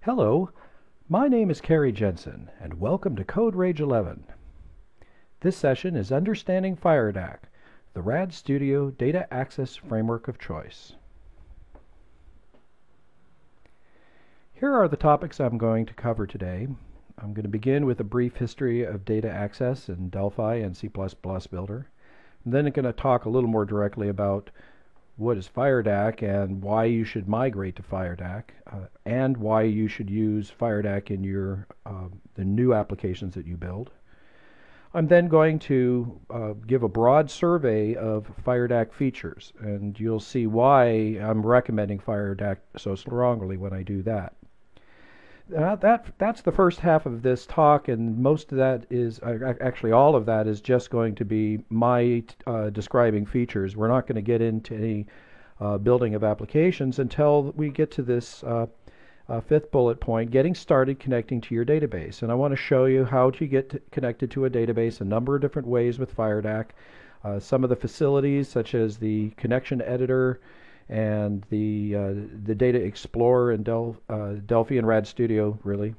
Hello, my name is Cary Jensen, and welcome to CodeRageXI. This session is Understanding FireDAC, the RAD Studio Data Access Framework of Choice. Here are the topics I'm going to cover today. I'm going to begin with a brief history of data access in Delphi and C++ Builder. I'm then going to talk a little more directly about what is FireDAC and why you should migrate to FireDAC, and why you should use FireDAC in your the new applications that you build. I'm then going to give a broad survey of FireDAC features, and you'll see why I'm recommending FireDAC so strongly when I do that. That's the first half of this talk, and most of that is, actually all of that is just going to be my describing features. We're not going to get into any building of applications until we get to this fifth bullet point, getting started connecting to your database. And I want to show you how to get connected to a database a number of different ways with FireDAC. Some of the facilities, such as the connection editor, and the Data Explorer and Delphi and RAD Studio, really.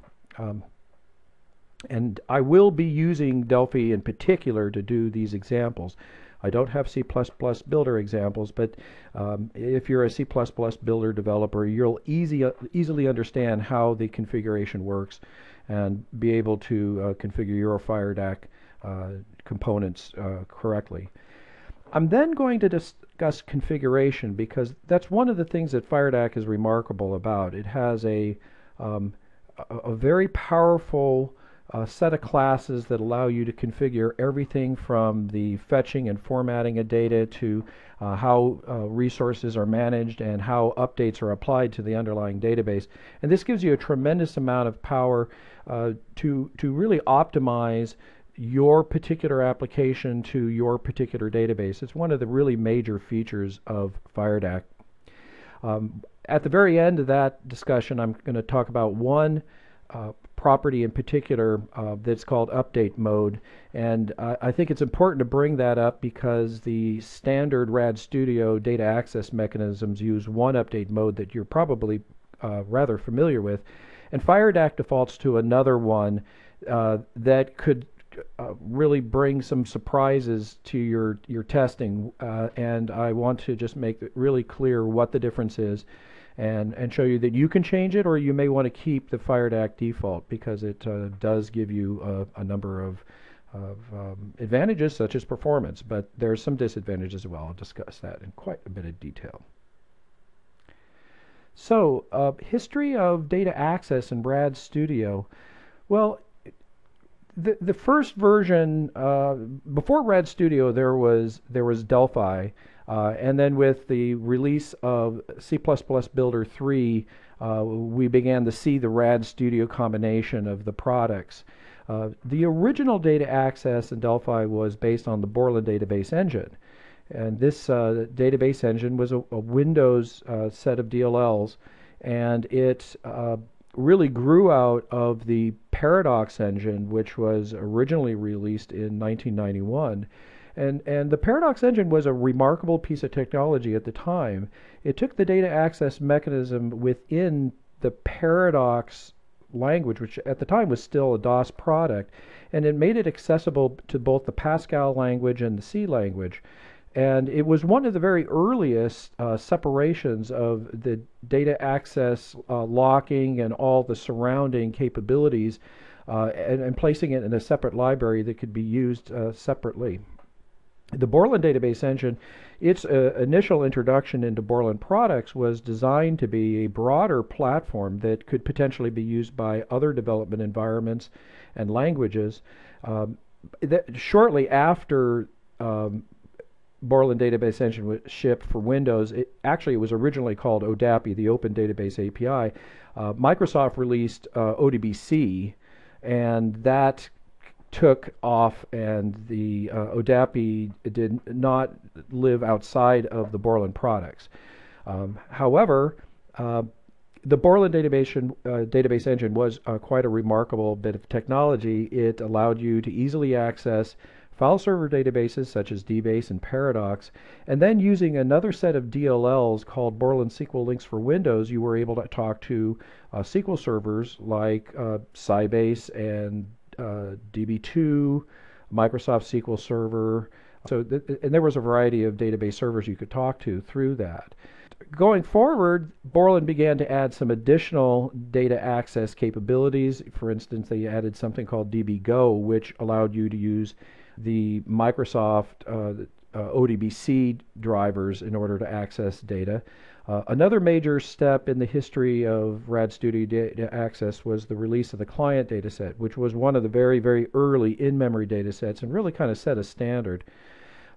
And I will be using Delphi in particular to do these examples. I don't have C++ Builder examples, but if you're a C++ Builder developer, you'll easily understand how the configuration works and be able to configure your FireDAC components correctly. I'm then going to discuss configuration, because that's one of the things that FireDAC is remarkable about. It has a very powerful set of classes that allow you to configure everything from the fetching and formatting of data to how resources are managed and how updates are applied to the underlying database. And this gives you a tremendous amount of power to really optimize your particular application to your particular database. It's one of the really major features of FireDAC. At the very end of that discussion, I'm going to talk about one property in particular that's called update mode, and I think it's important to bring that up because the standard RAD Studio data access mechanisms use one update mode that you're probably rather familiar with, and FireDAC defaults to another one that could really bring some surprises to your testing, and I want to just make it really clear what the difference is and show you that you can change it, or you may want to keep the FireDAC default, because it does give you a number of advantages such as performance, but there are some disadvantages as well. I'll discuss that in quite a bit of detail. So, history of data access in RAD Studio. Well, the first version, before RAD Studio, there was Delphi, and then with the release of C++ Builder 3, we began to see the RAD Studio combination of the products. The original data access in Delphi was based on the Borland database engine, and this database engine was a Windows set of DLLs, and it really grew out of the Paradox engine, which was originally released in 1991. And the Paradox engine was a remarkable piece of technology at the time. It took the data access mechanism within the Paradox language, which at the time was still a DOS product, and it made it accessible to both the Pascal language and the C language. And it was one of the very earliest separations of the data access locking and all the surrounding capabilities, and placing it in a separate library that could be used separately. The Borland database engine, its initial introduction into Borland products was designed to be a broader platform that could potentially be used by other development environments and languages. Shortly after Borland database engine was shipped for Windows, it was originally called ODAPI, the Open Database API. Microsoft released ODBC, and that took off, and the ODAPI did not live outside of the Borland products. However, the Borland database engine was quite a remarkable bit of technology. It allowed you to easily access file server databases such as DBase and Paradox, and then using another set of DLLs called Borland SQL Links for Windows, you were able to talk to SQL servers like Sybase and DB2, Microsoft SQL Server. And there was a variety of database servers you could talk to through that. Going forward, Borland began to add some additional data access capabilities. For instance, they added something called DBGo, which allowed you to use the Microsoft ODBC drivers in order to access data. Another major step in the history of RAD Studio data access was the release of the client dataset, which was one of the very, very early in-memory datasets and really kind of set a standard.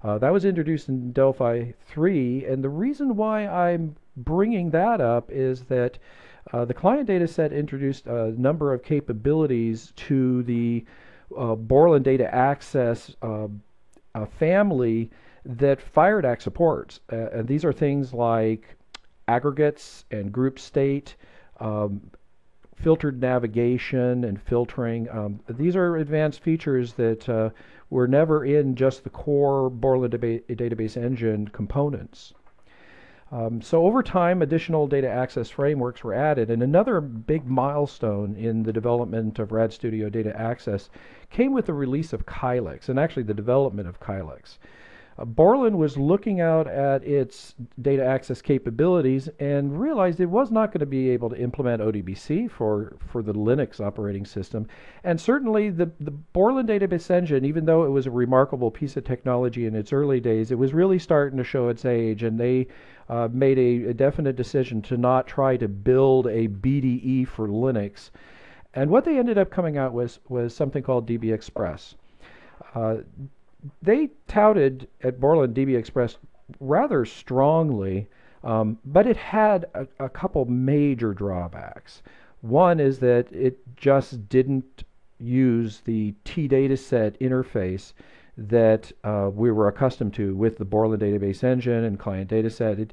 That was introduced in Delphi 3, and the reason why I'm bringing that up is that the client dataset introduced a number of capabilities to the Borland data access family that FireDAC supports. And these are things like aggregates and group state, filtered navigation and filtering. These are advanced features that were never in just the core Borland database engine components. So over time, additional data access frameworks were added, and another big milestone in the development of RAD Studio data access came with the release of Kylix, and actually the development of Kylix. Borland was looking out at its data access capabilities and realized it was not going to be able to implement ODBC for the Linux operating system. And certainly the Borland database engine, even though it was a remarkable piece of technology in its early days, it was really starting to show its age, and they made a definite decision to not try to build a BDE for Linux. And what they ended up coming out was something called DB Express. They touted at Borland DB Express rather strongly, but it had a couple major drawbacks. One is that it just didn't use the T-dataset interface that we were accustomed to with the Borland database engine and client dataset.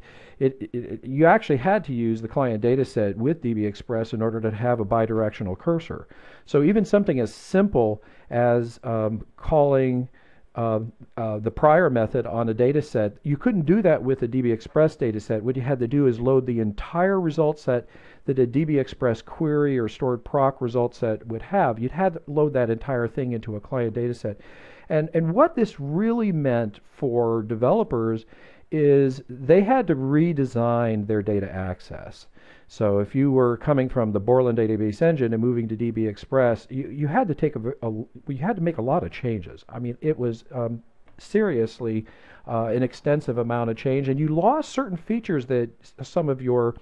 You actually had to use the client dataset with DB Express in order to have a bidirectional cursor. So even something as simple as calling the prior method on a data set, you couldn't do that with a DB Express data set. What you had to do is load the entire result set that a DB Express query or stored proc result set would have. You'd had to load that entire thing into a client data set. And what this really meant for developers is they had to redesign their data access. So if you were coming from the Borland database engine and moving to DB Express, you had to take you had to make a lot of changes. I mean, it was seriously an extensive amount of change, and you lost certain features that some of your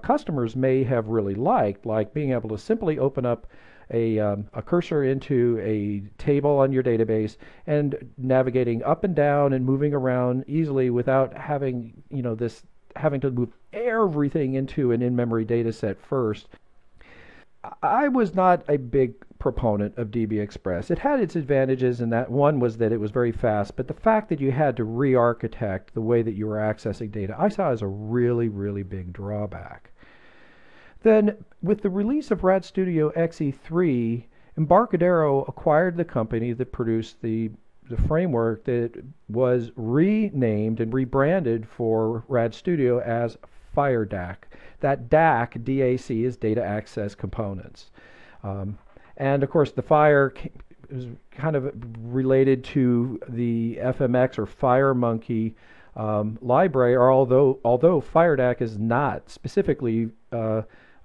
customers may have really liked, like being able to simply open up a cursor into a table on your database and navigating up and down and moving around easily without having, having to move everything into an in-memory data set first. I was not a big proponent of DB Express. It had its advantages, and that one was that it was very fast, but the fact that you had to re-architect the way that you were accessing data, I saw as a really, really big drawback. Then, with the release of RAD Studio XE3, Embarcadero acquired the company that produced the framework that was renamed and rebranded for RAD Studio as FireDAC. That DAC, D-A-C, is Data Access Components. And of course, the Fire is kind of related to the FMX or FireMonkey library, or although FireDAC is not specifically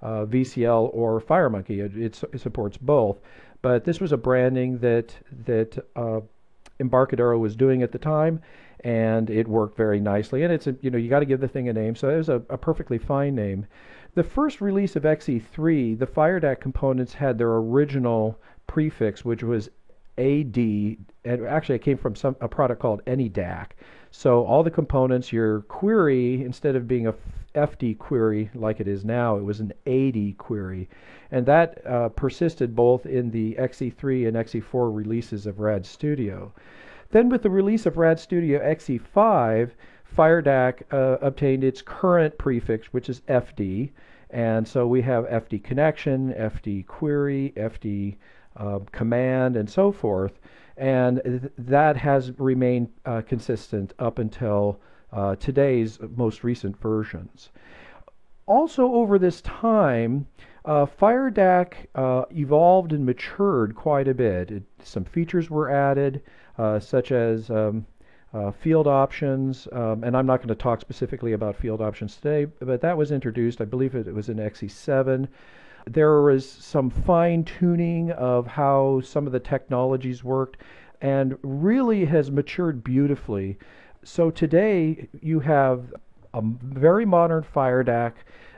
VCL or FireMonkey. It supports both. But this was a branding that Embarcadero was doing at the time, and it worked very nicely. And it's you got to give the thing a name, so it was a perfectly fine name. The first release of XE3, the FireDAC components had their original prefix, which was AD, and actually it came from a product called AnyDAC. So all the components, your query, instead of being a FD query like it is now, it was an AD query. And that persisted both in the XE3 and XE4 releases of RAD Studio. Then with the release of RAD Studio XE5, FireDAC obtained its current prefix, which is FD. And so we have FD connection, FD query, FD command, and so forth. And that has remained consistent up until today's most recent versions. Also over this time, FireDAC evolved and matured quite a bit. Some features were added, such as field options, and I'm not going to talk specifically about field options today, but that was introduced, I believe it was in XE7. There was some fine-tuning of how some of the technologies worked, and really has matured beautifully. So today you have a very modern FireDAC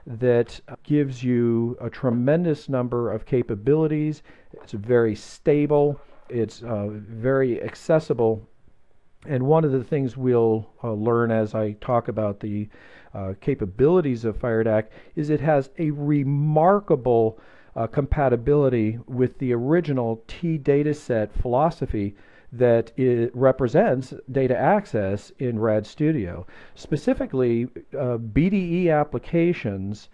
that gives you a tremendous number of capabilities. It's very stable, it's very accessible. And one of the things we'll learn as I talk about the capabilities of FireDAC is it has a remarkable compatibility with the original T dataset philosophy that it represents data access in RAD Studio. Specifically, BDE applications,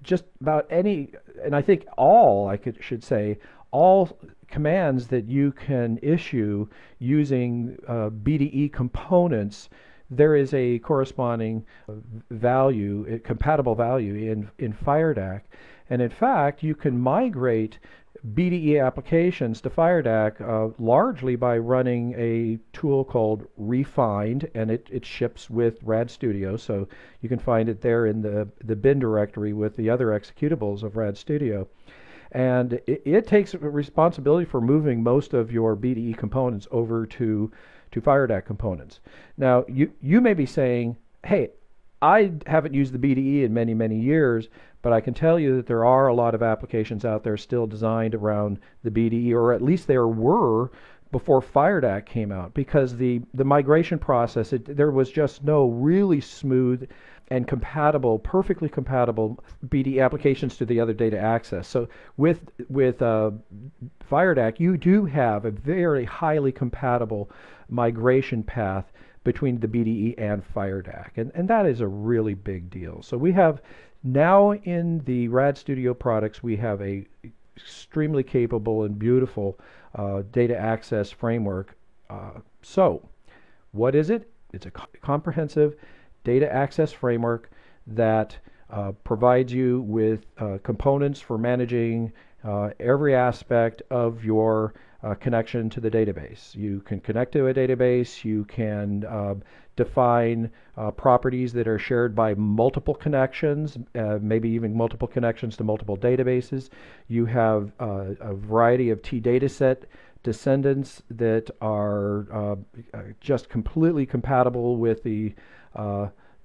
just about any, and I think all, should say, all commands that you can issue using BDE components, there is a corresponding value, compatible value in FireDAC. And in fact, you can migrate BDE applications to FireDAC largely by running a tool called Refind, and it ships with RAD Studio, so you can find it there in the bin directory with the other executables of RAD Studio. And it takes responsibility for moving most of your BDE components over to FireDAC components. Now, you may be saying, hey, I haven't used the BDE in many, many years, but I can tell you that there are a lot of applications out there still designed around the BDE, or at least there were before FireDAC came out, because the migration process, there was just no really smooth and compatible, perfectly compatible BDE applications to the other data access. So with FireDAC, you do have a very highly compatible migration path between the BDE and FireDAC, and that is a really big deal. So we have now in the RAD Studio products, we have a extremely capable and beautiful data access framework. So what is it? It's a comprehensive data access framework that provides you with components for managing every aspect of your connection to the database. You can connect to a database, you can define properties that are shared by multiple connections, maybe even multiple connections to multiple databases. You have a variety of T dataset descendants that are just completely compatible with the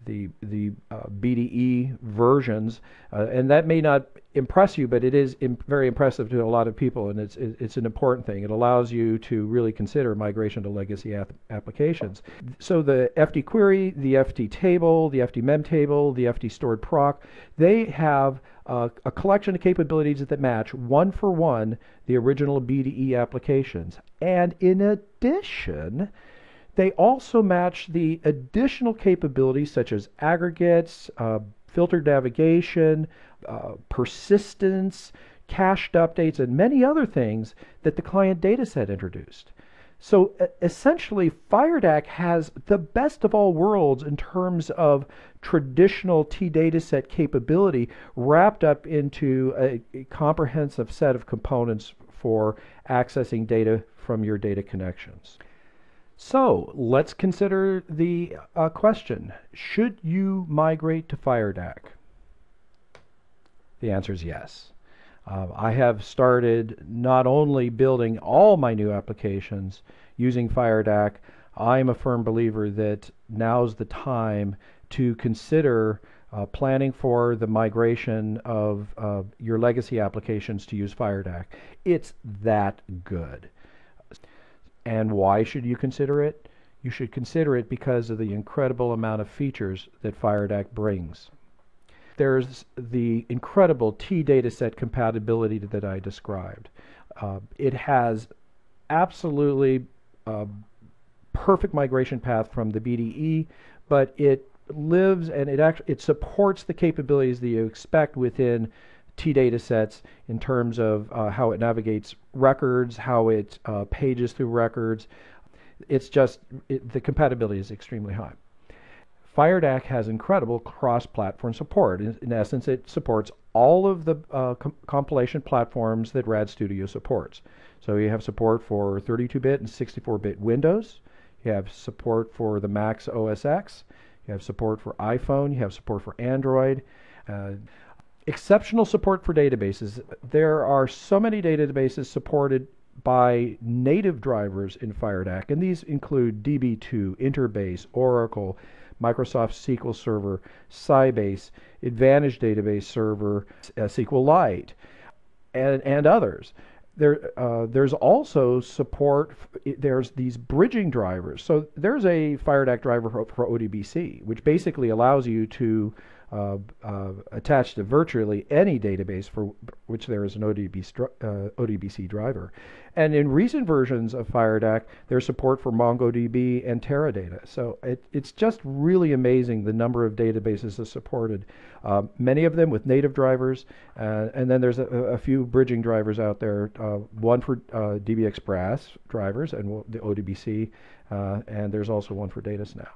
BDE versions, and that may not impress you, but it is very impressive to a lot of people, and it's an important thing. It allows you to really consider migration to legacy applications. So the FD query, the FD table, the FD mem table, the FD stored proc, they have a collection of capabilities that match one for one the original BDE applications, and in addition, they also match the additional capabilities such as aggregates, filtered navigation, persistence, cached updates, and many other things that the client dataset introduced. So essentially, FireDAC has the best of all worlds in terms of traditional T dataset capability wrapped up into a comprehensive set of components for accessing data from your data connections. So let's consider the question, should you migrate to FireDAC? The answer is yes. I have started not only building all my new applications using FireDAC, I'm a firm believer that now's the time to consider planning for the migration of your legacy applications to use FireDAC. It's that good. And why should you consider it? You should consider it because of the incredible amount of features that FireDAC brings. There's the incredible T dataset compatibility that I described. It has absolutely perfect migration path from the BDE, but it lives and it supports the capabilities that you expect within T data sets in terms of how it navigates records, how it pages through records. It's just, the compatibility is extremely high. FireDAC has incredible cross-platform support. In essence, it supports all of the compilation platforms that RAD Studio supports. So you have support for 32-bit and 64-bit Windows. You have support for the Mac's OS X. You have support for iPhone. You have support for Android. Exceptional support for databases. There are so many databases supported by native drivers in FireDAC, and these include DB2, Interbase, Oracle, Microsoft SQL Server, Sybase, Advantage Database Server, SQLite, and others. There's also support, there's these bridging drivers. So there's a FireDAC driver for ODBC, which basically allows you to attach to virtually any database for which there is an ODBC driver. And in recent versions of FireDAC, there's support for MongoDB and Teradata. So it's just really amazing the number of databases that's supported. Many of them with native drivers, and then there's a few bridging drivers out there, one for DB Express drivers and the ODBC, and there's also one for DataSnap.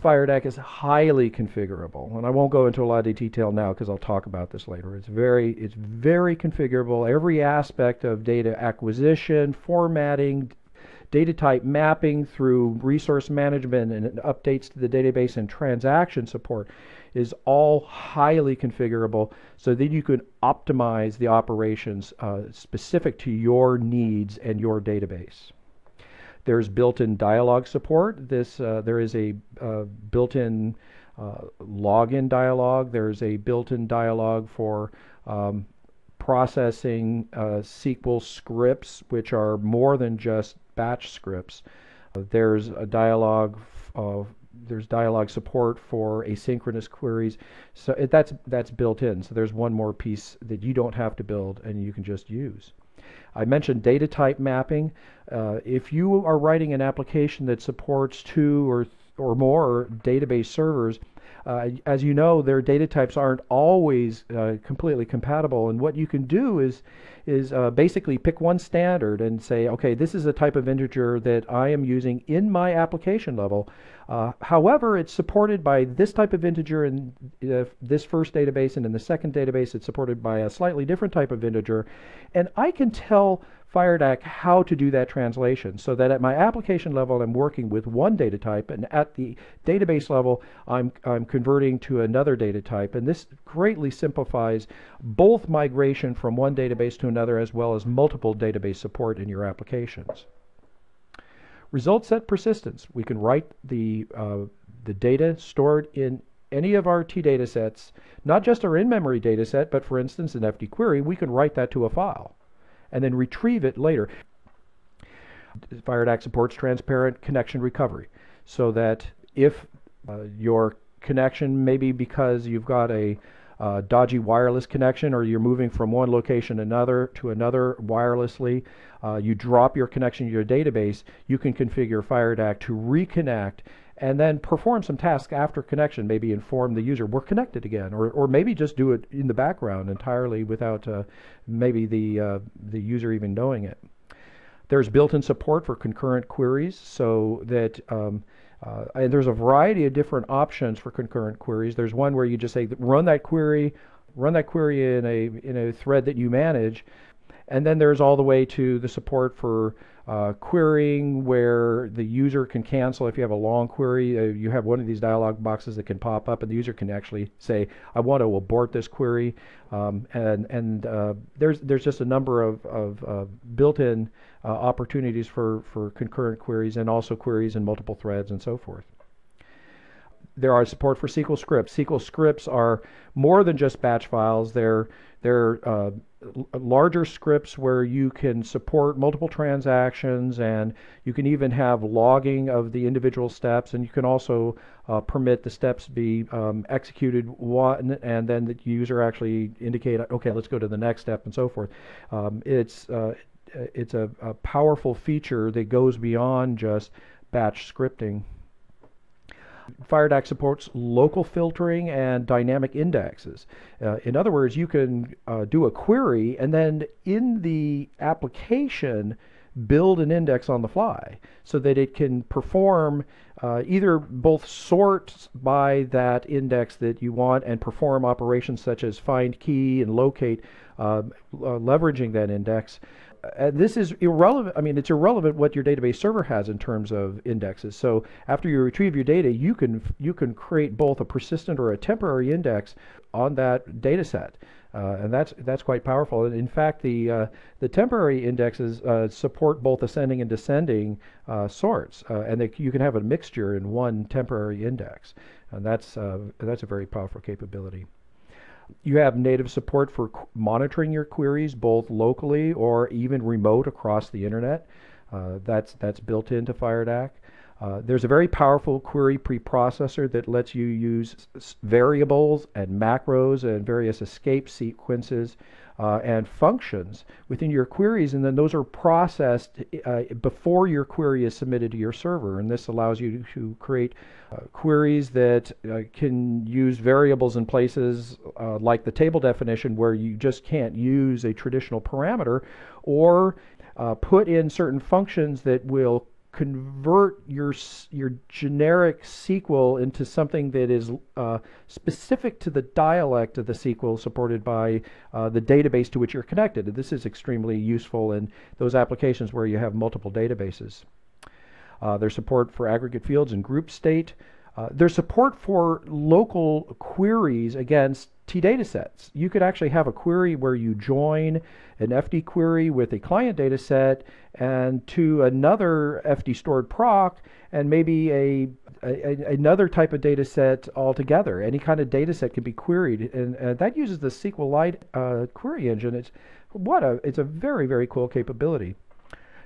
FireDAC is highly configurable, and I won't go into a lot of detail now because I'll talk about this later. It's very configurable. Every aspect of data acquisition, formatting, data type mapping through resource management and updates to the database and transaction support is all highly configurable so that you can optimize the operations specific to your needs and your database. There's built-in dialogue support. There is a built-in login dialogue. There's a built-in dialogue for processing SQL scripts, which are more than just batch scripts. There's a dialogue. There's dialogue support for asynchronous queries. So that's built in. So there's one more piece that you don't have to build and you can just use. I mentioned data type mapping. If you are writing an application that supports 2 or more database servers, as you know, their data types aren't always completely compatible, and what you can do is basically pick one standard and say, okay, this is a type of integer that I am using in my application level. However, it's supported by this type of integer in this first database, and in the second database it's supported by a slightly different type of integer, and I can tell FireDAC how to do that translation so that at my application level I'm working with one data type, and at the database level I'm converting to another data type, and this greatly simplifies both migration from one database to another as well as multiple database support in your applications. Result set persistence. We can write the data stored in any of our T data sets, not just our in-memory data set, but for instance an FD query, we can write that to a file and then retrieve it later. FireDAC supports transparent connection recovery, so that if your connection, maybe because you've got a dodgy wireless connection or you're moving from one location to another wirelessly, you drop your connection to your database, you can configure FireDAC to reconnect and then perform some tasks after connection, maybe inform the user we're connected again, or maybe just do it in the background entirely without maybe the user even knowing it. There's built-in support for concurrent queries, so that and there's a variety of different options for concurrent queries. There's one where you just say run that query in a thread that you manage, and then there's all the way to the support for querying where the user can cancel. If you have a long query, you have one of these dialog boxes that can pop up and the user can actually say, I want to abort this query. There's just a number of built-in opportunities for concurrent queries, and also queries in multiple threads and so forth. There are support for SQL scripts. SQL scripts are more than just batch files. They're larger scripts where you can support multiple transactions, and you can even have logging of the individual steps, and you can also permit the steps be executed one, and then the user actually indicate, okay, let's go to the next step, and so forth. It's a powerful feature that goes beyond just batch scripting. FireDAC supports local filtering and dynamic indexes. In other words, you can do a query and then in the application build an index on the fly so that it can perform either both sort by that index that you want and perform operations such as find key and locate, leveraging that index. This is irrelevant. I mean, it's irrelevant what your database server has in terms of indexes. So after you retrieve your data, you can create both a persistent or a temporary index on that data set. And that's quite powerful. And in fact, the temporary indexes support both ascending and descending sorts, and you can have a mixture in one temporary index, and that's a very powerful capability. You have native support for monitoring your queries both locally or even remote across the internet. That's built into FireDAC. There's a very powerful query preprocessor that lets you use variables and macros and various escape sequences and functions within your queries, and then those are processed before your query is submitted to your server. And this allows you to create queries that can use variables in places like the table definition where you just can't use a traditional parameter, or put in certain functions that will convert your generic SQL into something that is specific to the dialect of the SQL supported by the database to which you're connected. And this is extremely useful in those applications where you have multiple databases. There's support for aggregate fields and group state. There's support for local queries against T-data sets. You could actually have a query where you join an FD query with a client data set and to another FD stored proc and maybe another type of data set altogether. Any kind of data set can be queried, and that uses the SQLite query engine. It's a very, very cool capability.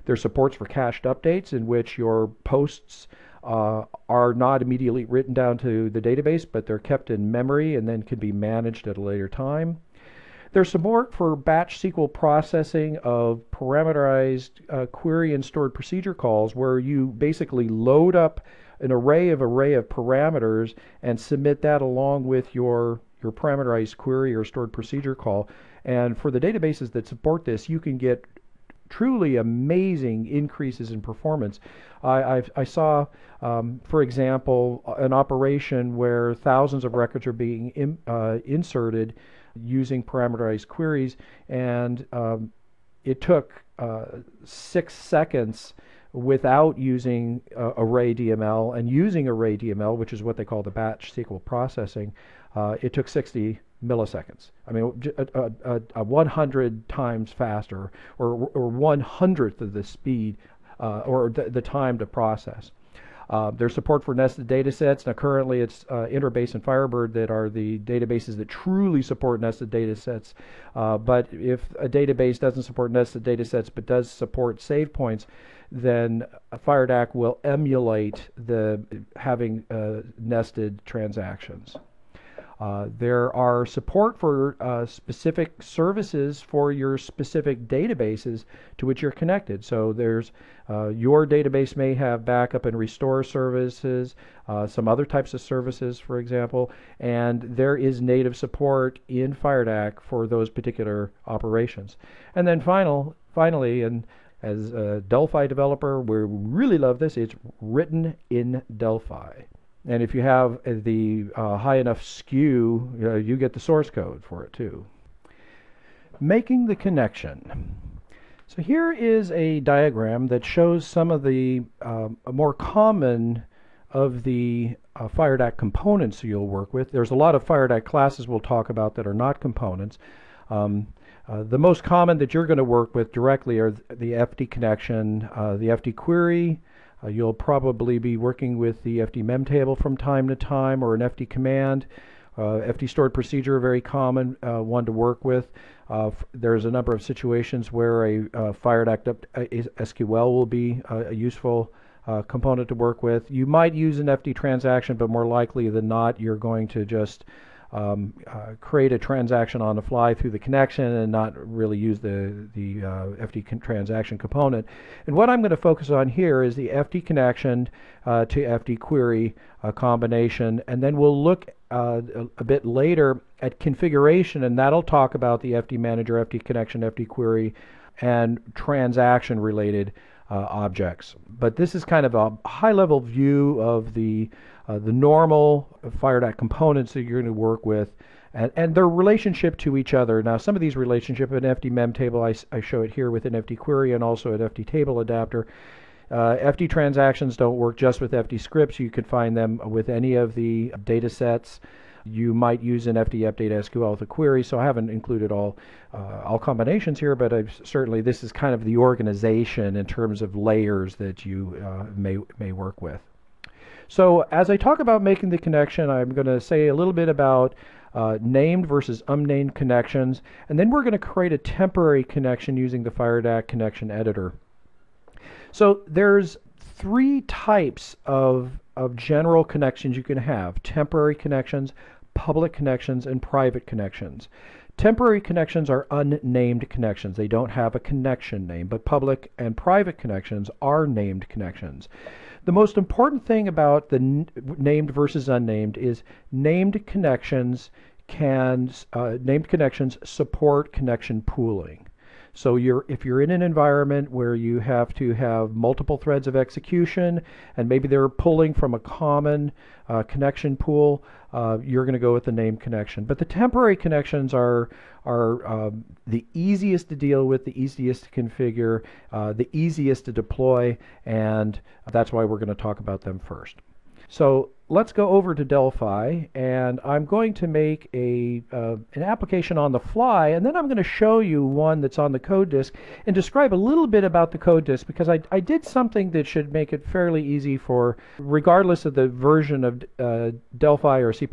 There's supports for cached updates in which your posts are not immediately written down to the database, but they're kept in memory and then can be managed at a later time. There's support for batch SQL processing of parameterized query and stored procedure calls, where you basically load up an array of parameters and submit that along with your parameterized query or stored procedure call. And for the databases that support this, you can get truly amazing increases in performance. I saw, for example, an operation where thousands of records are being inserted using parameterized queries, and it took 6 seconds without using ArrayDML, and using ArrayDML, which is what they call the batch SQL processing, it took 60 milliseconds. I mean, a 100 times faster, or 1/100th of the speed, or the time to process. There's support for nested data sets. Now currently it's Interbase and Firebird that are the databases that truly support nested data sets. But if a database doesn't support nested data sets but does support save points, then FireDAC will emulate having nested transactions. There are support for specific services for your specific databases to which you're connected. So there's your database may have backup and restore services, some other types of services, for example, and there is native support in FireDAC for those particular operations. And then finally, and as a Delphi developer, we really love this, it's written in Delphi. And if you have the high enough SKU, you get the source code for it too. Making the connection. So here is a diagram that shows some of the more common of the FireDAC components you'll work with. There's a lot of FireDAC classes we'll talk about that are not components. The most common that you're going to work with directly are the FD connection, the FD query. You'll probably be working with the FD mem table from time to time, or an FD command. FD stored procedure, a very common one to work with. There's a number of situations where a FireDAC SQL will be a useful component to work with. You might use an FD transaction, but more likely than not, you're going to just create a transaction on the fly through the connection and not really use the FD transaction component. And what I'm going to focus on here is the FD connection to FD query combination, and then we'll look a bit later at configuration, and that'll talk about the FD manager, FD connection, FD query, and transaction related objects. But this is kind of a high-level view of the normal FireDAC components that you're going to work with and their relationship to each other. Now, some of these relationships in FD mem table, I show it here within FD query and also at FD table adapter. FD transactions don't work just with FD scripts. You could find them with any of the data sets. You might use an FD update SQL with a query, so I haven't included all combinations here, but certainly this is kind of the organization in terms of layers that you may work with. So as I talk about making the connection, I'm going to say a little bit about named versus unnamed connections, and then we're going to create a temporary connection using the FireDAC connection editor. So there's three types of general connections you can have: temporary connections, public connections, and private connections. Temporary connections are unnamed connections. They don't have a connection name, but public and private connections are named connections. The most important thing about the named versus unnamed is named connections support connection pooling. So if you're in an environment where you have to have multiple threads of execution and maybe they're pulling from a common connection pool, you're going to go with the named connection. But the temporary connections are the easiest to deal with, the easiest to configure, the easiest to deploy, and that's why we're going to talk about them first. So let's go over to Delphi, and I'm going to make an application on the fly, and then I'm going to show you one that's on the code disk and describe a little bit about the code disk, because I did something that should make it fairly easy for, regardless of the version of Delphi or C++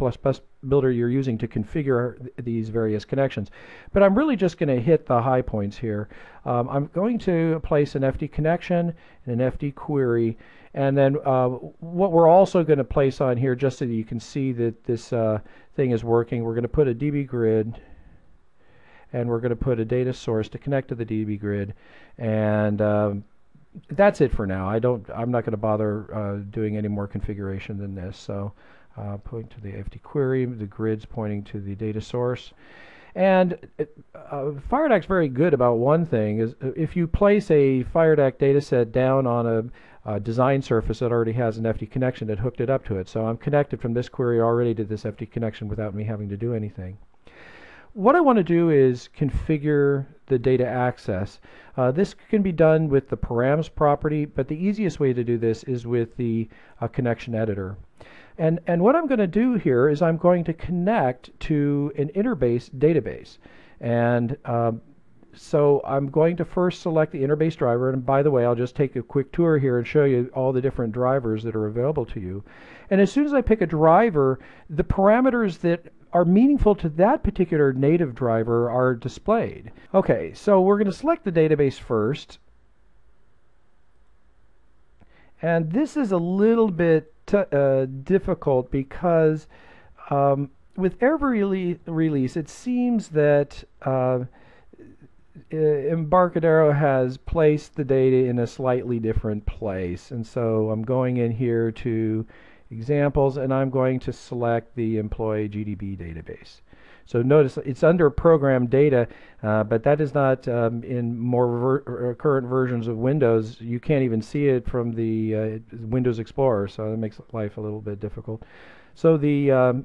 builder you're using, to configure these various connections. But I'm really just going to hit the high points here. I'm going to place an FD connection and an FD query. And then what we're also going to place on here, just so that you can see that this thing is working, we're going to put a DB grid, and we're going to put a data source to connect to the DB grid, and that's it for now. I'm not going to bother doing any more configuration than this. So pointing to the FD query, the grid's pointing to the data source. And FireDAC's very good about one thing, is if you place a FireDAC data set down on a design surface that already has an FD connection that hooked it up to it. So I'm connected from this query already to this FD connection without me having to do anything. What I want to do is configure the data access. This can be done with the params property, but the easiest way to do this is with the connection editor. And what I'm going to do here is I'm going to connect to an interbase database. And so I'm going to first select the interbase driver, and by the way, I'll just take a quick tour here and show you all the different drivers that are available to you. And as soon as I pick a driver, the parameters that are meaningful to that particular native driver are displayed. Okay, so we're going to select the database first. And this is a little bit difficult because with every release, it seems that Embarcadero has placed the data in a slightly different place. And so I'm going in here to examples, and I'm going to select the employee GDB database. So notice it's under program data, but that is not in more current versions of Windows. You can't even see it from the Windows Explorer, so that makes life a little bit difficult. So the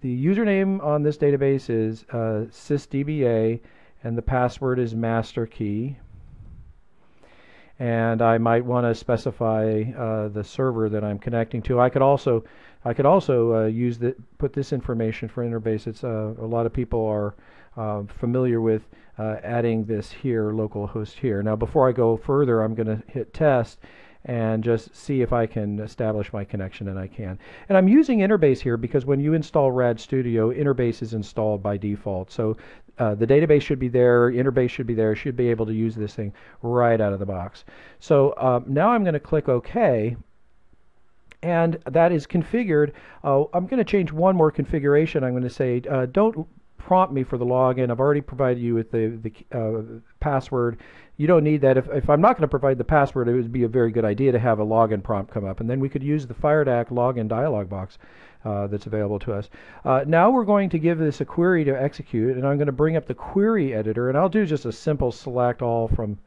username on this database is sysdba, and the password is master key. And I might want to specify the server that I'm connecting to. I could also put this information for interbase. It's a lot of people are familiar with adding this here, localhost here. Now, before I go further, I'm going to hit test and just see if I can establish my connection, and I can. And I'm using interbase here because when you install RAD Studio, interbase is installed by default. So the database should be there, interbase should be there, should be able to use this thing right out of the box. So now I'm going to click OK, and that is configured. I'm going to change one more configuration. I'm going to say don't prompt me for the login. I've already provided you with the password. You don't need that. If I'm not going to provide the password, it would be a very good idea to have a login prompt come up, and then we could use the FireDAC login dialog box that's available to us. Now we're going to give this a query to execute, and I'm going to bring up the query editor, and I'll do just a simple select all from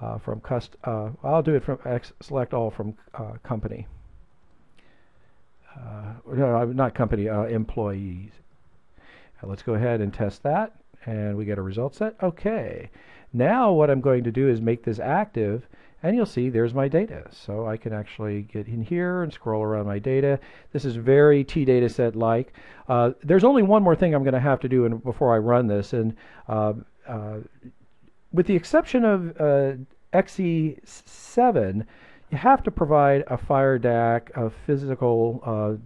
I'll do it from select all from company. No, not company, employees. Let's go ahead and test that, and we get a result set. Okay. Now what I'm going to do is make this active, and you'll see there's my data. So I can actually get in here and scroll around my data. This is very T-dataset like. There's only one more thing I'm going to have to do before I run this, and with the exception of XE7, you have to provide a FireDAC, a physical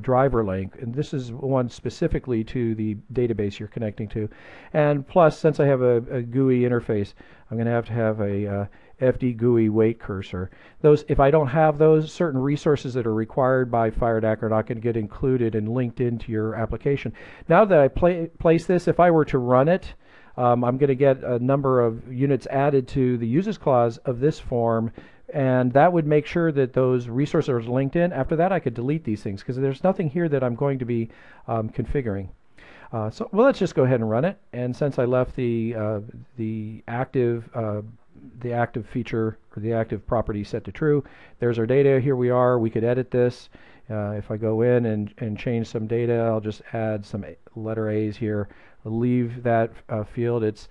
driver link, and this is one specifically to the database you're connecting to. And plus, since I have a GUI interface, I'm going to have a FD GUI wait cursor. Those, if I don't have those, certain resources that are required by FireDAC are not going to get included and linked into your application. Now that I place this, if I were to run it, I'm going to get a number of units added to the uses clause of this form, and that would make sure that those resources are linked in. After that, I could delete these things because there's nothing here that I'm going to be configuring. So well, let's just go ahead and run it. And since I left the active feature or the active property set to true, there's our data. Here we are. We could edit this. If I go in and change some data, I'll just add some letter A's here. I'll leave that field. It's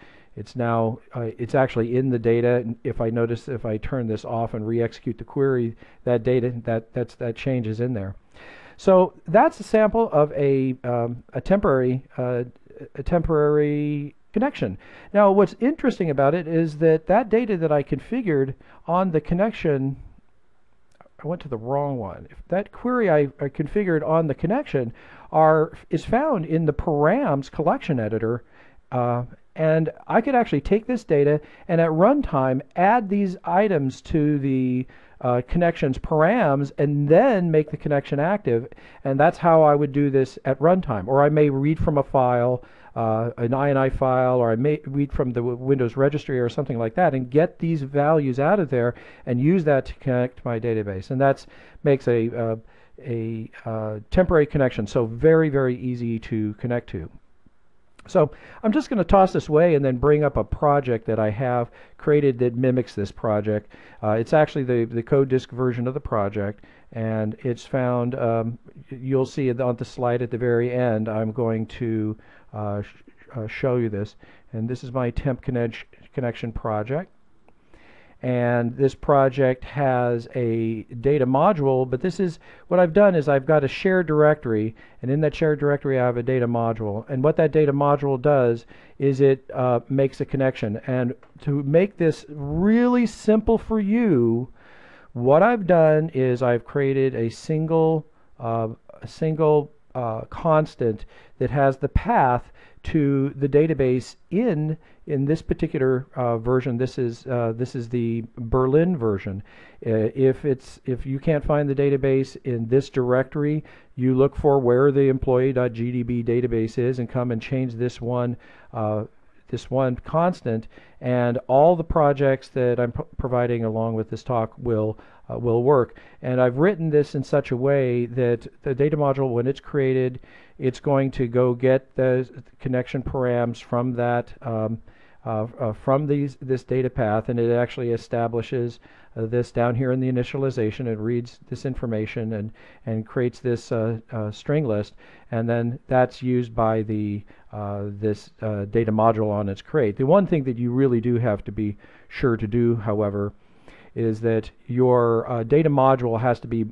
now it's actually in the data. If I turn this off and re-execute the query, that data that change is in there. So that's a sample of a temporary connection. Now, what's interesting about it is that data that I configured on the connection, I went to the wrong one. If that query I configured on the connection is found in the params collection editor, and I could actually take this data and at runtime add these items to the connection's params and then make the connection active, and that's how I would do this at runtime. Or I may read from a file, an INI file, or I may read from the Windows registry or something like that and get these values out of there and use that to connect to my database. And that makes a temporary connection so very, very easy to connect to. So I'm just going to toss this away and then bring up a project that I have created that mimics this project. It's actually the code disk version of the project, and it's found, you'll see it on the slide at the very end. I'm going to show you this, and this is my temp connection project. And this project has a data module, but this is what I've done is I've got a shared directory, and in that shared directory I have a data module, and what that data module does is it makes a connection. And to make this really simple for you, what I've done is I've created a single constant that has the path to the database in this particular version. This is the Berlin version. If you can't find the database in this directory, you look for where the employee.gdb database is and come and change this one constant, and all the projects that I'm providing along with this talk will work. And I've written this in such a way that the data module, when it's created, it's going to go get the connection params from that from this data path, and it actually establishes this down here in the initialization. It reads this information and creates this string list, and then that's used by the this data module on its crate. The one thing that you really do have to be sure to do, however, is that your data module has to be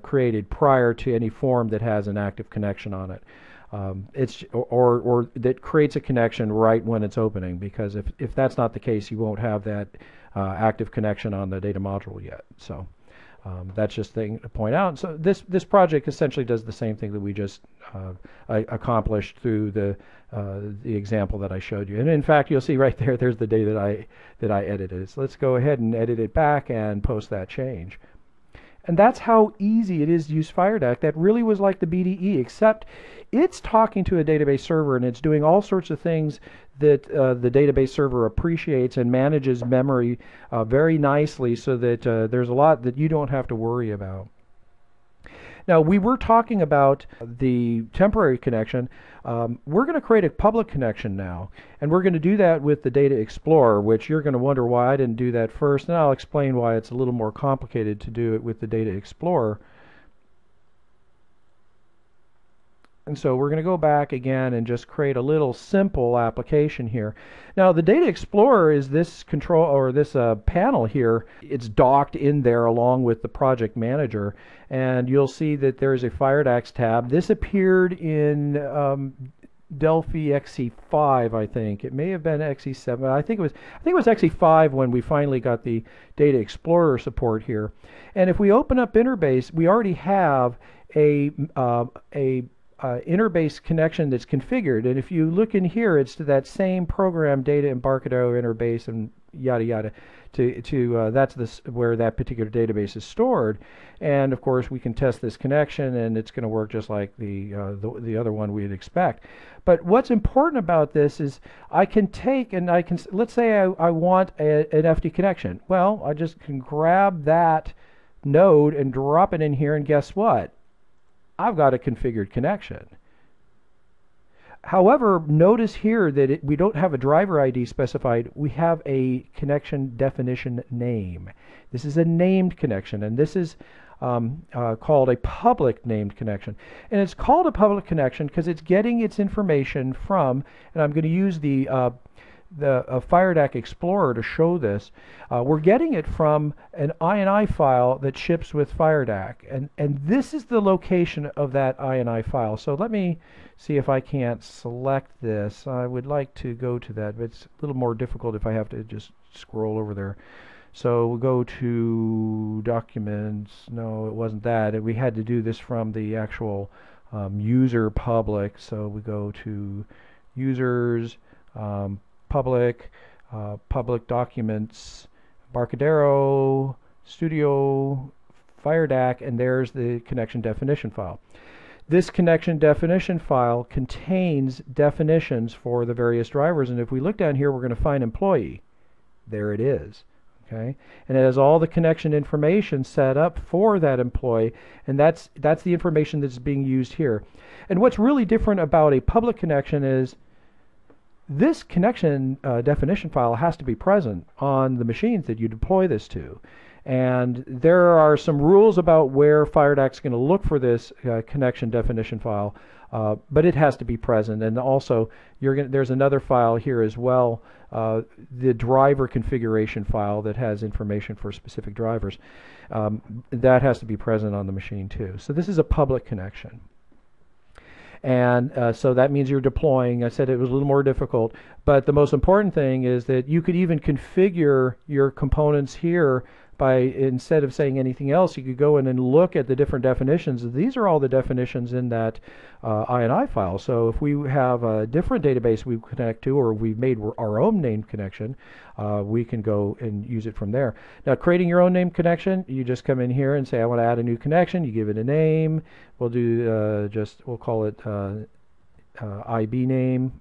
created prior to any form that has an active connection on it. Or that creates a connection right when it's opening, because if that's not the case, you won't have that active connection on the data module yet. So that's just a thing to point out. So this project essentially does the same thing that we just accomplished through the example that I showed you. And in fact, you'll see right there, there's the data that I edited. So let's go ahead and edit it back and post that change. And that's how easy it is to use FireDAC. That really was like the BDE, except it's talking to a database server and it's doing all sorts of things that the database server appreciates and manages memory very nicely, so that there's a lot that you don't have to worry about. Now, we were talking about the temporary connection. We're going to create a public connection now, and we're going to do that with the Data Explorer, which you're going to wonder why I didn't do that first, and I'll explain why it's a little more complicated to do it with the Data Explorer. And so we're going to go back again and just create a little simple application here. Now, the Data Explorer is this control, or this panel here. It's docked in there along with the project manager, and you'll see that there's a FireDAC tab. This appeared in Delphi XI 5, I think. It may have been XI 7. I think it was XI 5 when we finally got the Data Explorer support here. And if we open up Interbase, we already have a Interbase connection that's configured, and if you look in here, it's to that same program data Embarcadero Interbase and yada yada. That's where that particular database is stored, and of course we can test this connection, and it's going to work just like the other one we'd expect. But what's important about this is I can take and let's say I want an FD connection. Well, I just can grab that node and drop it in here, and guess what? I've got a configured connection. However, notice here that we don't have a driver ID specified. We have a connection definition name. This is a named connection, and this is called a public named connection. And it's called a public connection because it's getting its information from, and I'm going to use the FireDAC Explorer to show this. We're getting it from an INI file that ships with FireDAC, and this is the location of that INI file. So let me see if I can't select this. I would like to go to that, but it's a little more difficult if I have to just scroll over there. So we'll go to Documents. No, it wasn't that. We had to do this from the actual user public. So we go to Users, Public, Public Documents, Embarcadero, Studio, FireDAC, and there's the connection definition file. This connection definition file contains definitions for the various drivers, and if we look down here, we're going to find employee. There it is. Okay, and it has all the connection information set up for that employee, and that's the information that's being used here. And what's really different about a public connection is this connection definition file has to be present on the machines that you deploy this to. And there are some rules about where FireDAC is going to look for this connection definition file, but it has to be present. And also, there's another file here as well, the driver configuration file that has information for specific drivers. That has to be present on the machine too. So this is a public connection. And so that means you're deploying. I said it was a little more difficult, but the most important thing is that you could even configure your components here by, instead of saying anything else, you could go in and look at the different definitions. These are all the definitions in that INI file. So if we have a different database we connect to, or we've made our own named connection, we can go and use it from there. Now, creating your own named connection, you just come in here and say, I want to add a new connection. You give it a name. We'll do we'll call it IB name.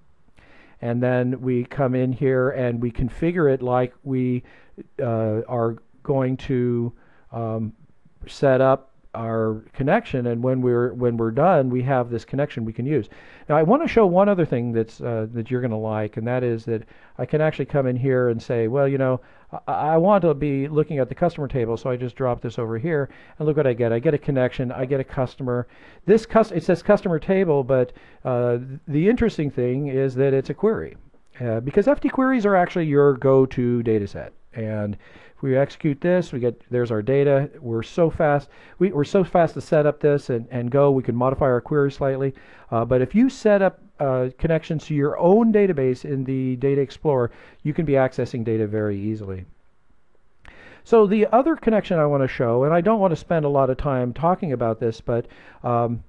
And then we come in here and we configure it like we are going to set up our connection, and when we're done, we have this connection we can use. Now, I want to show one other thing that's that you're going to like, and that is that I can actually come in here and say, well, you know, I want to be looking at the customer table, so I just drop this over here, and look what I get. I get a connection. I get a customer. It says customer table, but the interesting thing is that it's a query, because FD queries are actually your go-to data set. And if we execute this, there's our data. We're so fast. We're so fast to set up this and go. We can modify our query slightly. But if you set up connections to your own database in the Data Explorer, you can be accessing data very easily. So the other connection I want to show, and I don't want to spend a lot of time talking about this, but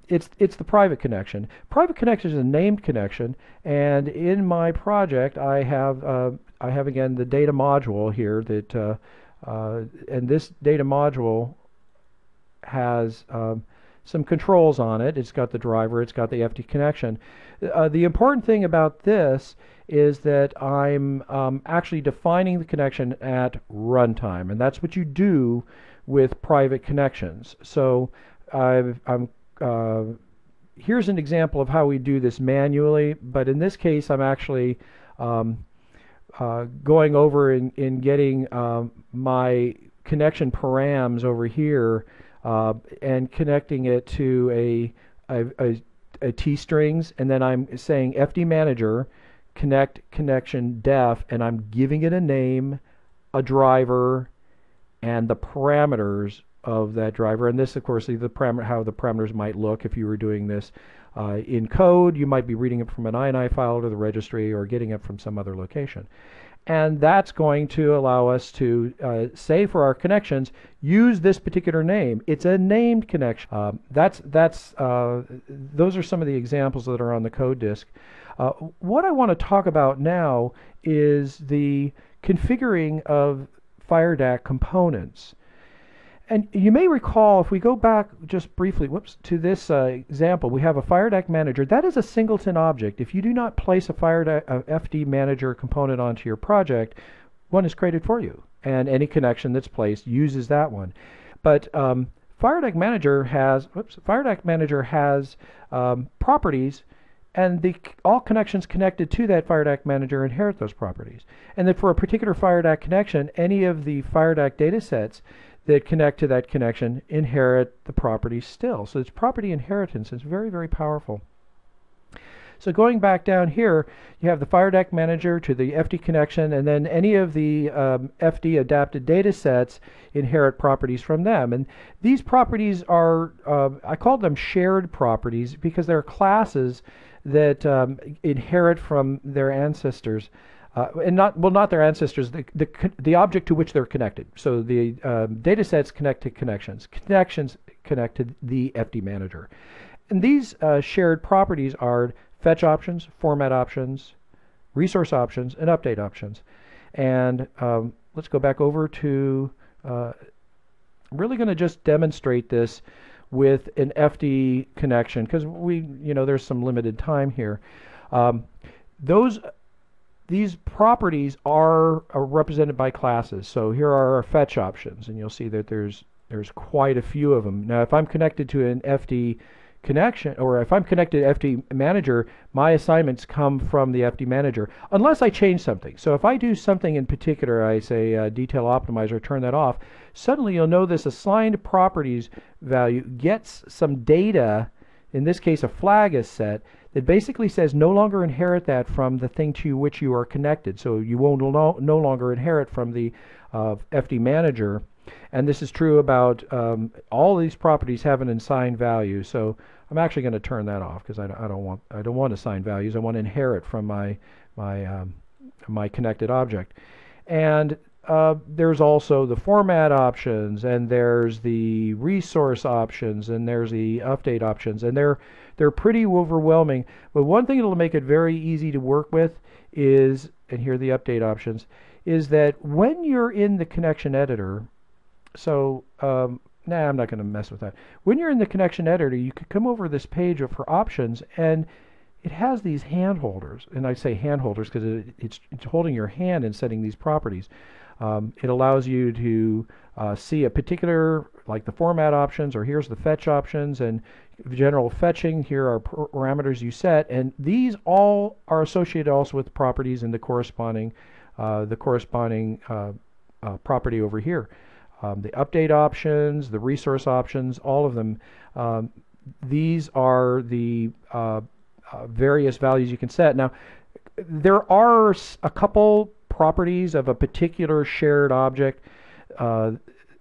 it's the private connection. Private connection is a named connection, and in my project I have again the data module here that and this data module has some controls on it. It's got the driver, it's got the FD connection. The important thing about this is that I'm actually defining the connection at runtime, and that's what you do with private connections. So here's an example of how we do this manually, but in this case I'm actually going over and getting my connection params over here and connecting it to a T-strings, and then I'm saying FD manager connect connection def, and I'm giving it a name, a driver, and the parameters of that driver. And this, of course, is how the parameters might look if you were doing this in code. You might be reading it from an INI file to the registry or getting it from some other location. And that's going to allow us to say for our connections, use this particular name. It's a named connection. Those are some of the examples that are on the code disk. What I want to talk about now is the configuring of FireDAC components. And you may recall, if we go back just briefly, to this example, we have a FireDAC manager. That is a singleton object. If you do not place a FD manager component onto your project, one is created for you, and any connection that's placed uses that one. But FireDAC manager has properties, and all connections connected to that FireDAC manager inherit those properties. And then for a particular FireDAC connection, any of the FireDAC data sets that connect to that connection inherit the properties still. So it's property inheritance. It's very, very powerful. So going back down here, you have the FireDAC manager to the FD connection, and then any of the FD adapted data sets inherit properties from them. And these properties are, I call them shared properties because they're classes that inherit from their ancestors. And not their ancestors, the object to which they're connected. So the data sets connect to connections. Connections connect to the FD manager. And these shared properties are fetch options, format options, resource options, and update options. And let's go back over to, I'm really going to just demonstrate this with an FD connection because there's some limited time here. These properties are represented by classes. So here are our fetch options, and you'll see that there's quite a few of them. Now, if I'm connected to an FD connection, or if I'm connected to FD manager, my assignments come from the FD manager, unless I change something. So if I do something in particular, I say detail optimizer, turn that off, suddenly you'll know this assigned properties value gets some data, in this case a flag is set, that basically says no longer inherit that from the thing to which you are connected. So you won't no longer inherit from the FD manager. And this is true about all these properties have an assigned value. So I'm actually going to turn that off because I don't want assigned values. I want to inherit from my connected object. And there's also the format options, and there's the resource options, and there's the update options, and they're pretty overwhelming. But one thing that'll make it very easy to work with is, and here are the update options, is that when you're in the connection editor, so I'm not going to mess with that. When you're in the connection editor, you could come over this page for options, and it has these hand holders, and I say hand holders because it's holding your hand and setting these properties. It allows you to see a particular, like the format options, or here's the fetch options, and general fetching, here are parameters you set, and these all are associated also with properties in the corresponding property over here. The update options, the resource options, all of them, these are the various values you can set. Now, there are a couple properties of a particular shared object,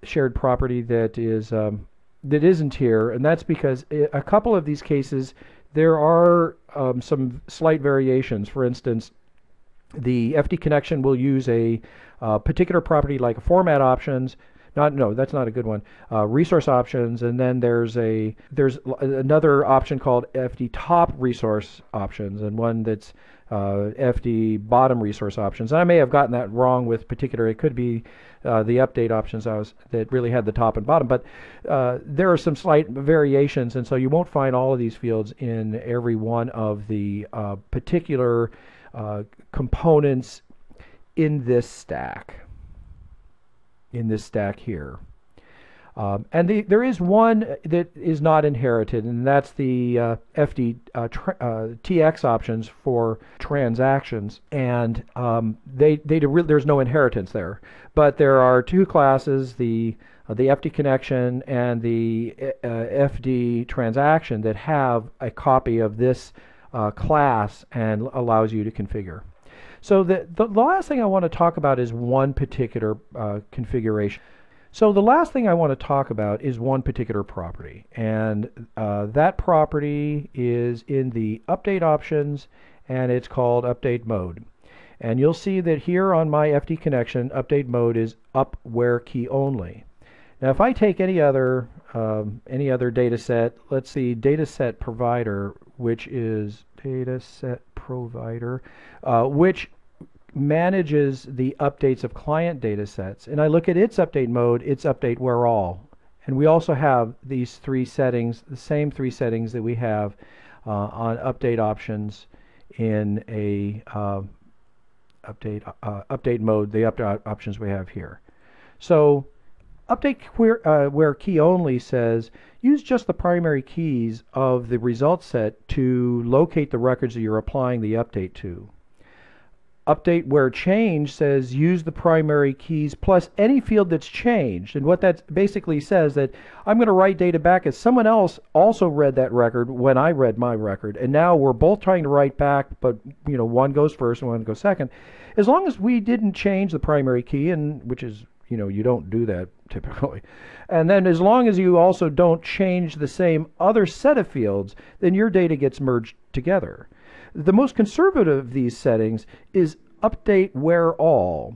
shared property that isn't here, and that's because a couple of these cases there are some slight variations. For instance, the FD connection will use a particular property like a format options. No, that's not a good one. Resource options, and then there's another option called FD top resource options, and one that's FD bottom resource options. And I may have gotten that wrong with particular. It could be the update options that really had the top and bottom, but there are some slight variations, and so you won't find all of these fields in every one of the particular components in this stack. In this stack here. And there is one that is not inherited, and that's the FD TX options for transactions, and there's no inheritance there. But there are two classes, the FD connection and the FD transaction, that have a copy of this class and allows you to configure. So the last thing I want to talk about is one particular configuration. So the last thing I want to talk about is one particular property, and that property is in the update options, and it's called update mode. And you'll see that here on my FD connection, update mode is up where key only. Now if I take any other data set, let's see, data set provider, which is data set provider, which manages the updates of client data sets, and I look at its update mode, it's update where all. And we also have these three settings, the same three settings that we have on update options in a update mode, the update options we have here. So update where key only says use just the primary keys of the result set to locate the records that you're applying the update to. Update where change says use the primary keys plus any field that's changed. And what that basically says that I'm going to write data back as someone else also read that record when I read my record, and now we're both trying to write back, but one goes first and one goes second. As long as we didn't change the primary key, and which is you don't do that typically, and then as long as you also don't change the same other set of fields, then your data gets merged together. The most conservative of these settings is update where all.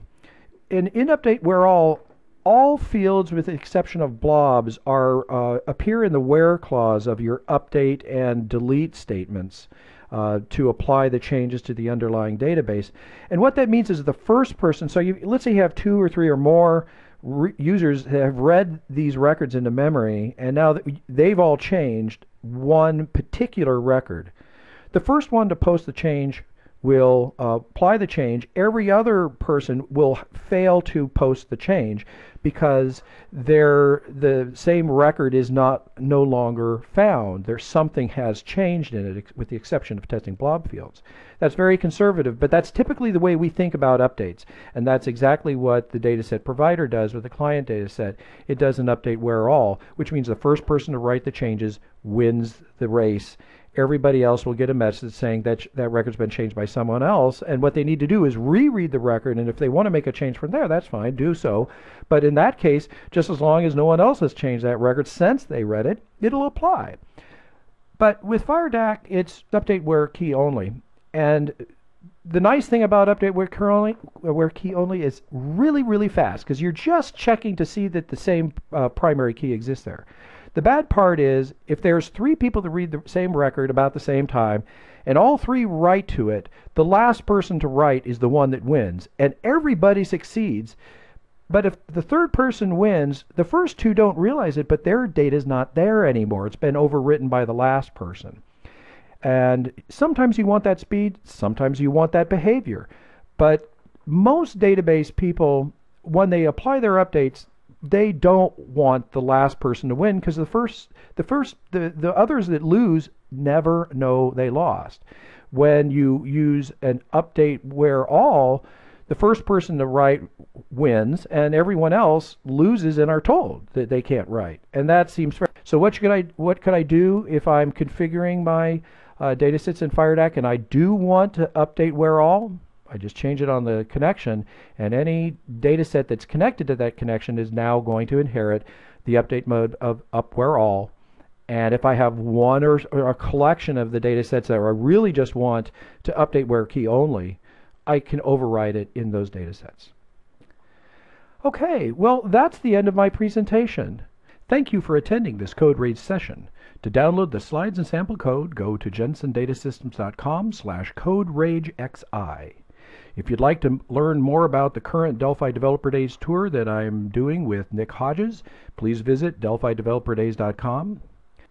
And in update where all fields with the exception of blobs appear in the where clause of your update and delete statements to apply the changes to the underlying database. And what that means is the first person, so let's say you have 2 or 3 or more users have read these records into memory, and now they've all changed one particular record. The first one to post the change will apply the change. Every other person will fail to post the change because the same record is no longer found. Something has changed in it, with the exception of testing blob fields. That's very conservative, but that's typically the way we think about updates, and that's exactly what the dataset provider does with the client dataset. It does an update where all, which means the first person to write the changes wins the race. Everybody else will get a message saying that that record's been changed by someone else, and what they need to do is reread the record, and if they want to make a change from there, that's fine, do so. But in that case, just as long as no one else has changed that record since they read it, it'll apply. But with FireDAC, it's update where key only. And the nice thing about update where key only is really, really fast, because you're just checking to see that the same primary key exists there. The bad part is if there's 3 people that read the same record about the same time and all 3 write to it, the last person to write is the one that wins, and everybody succeeds. But if the third person wins, the first 2 don't realize it, but their data's not there anymore. It's been overwritten by the last person. And sometimes you want that speed, sometimes you want that behavior. But most database people, when they apply their updates, they don't want the last person to win, because the others that lose never know they lost. When you use an update where all, the first person to write wins, and everyone else loses and are told that they can't write. And that seems fair. So what could I do if I'm configuring my datasets in FireDAC and I do want to update where all? I just change it on the connection, and any data set that's connected to that connection is now going to inherit the update mode of up where all. And if I have one or a collection of the data sets that I really just want to update where key only, I can override it in those data sets. Okay, well, that's the end of my presentation. Thank you for attending this CodeRage session. To download the slides and sample code, go to jensendatasystems.com/CodeRageXI. If you'd like to learn more about the current Delphi Developer Days tour that I'm doing with Nick Hodges, please visit delphideveloperdays.com.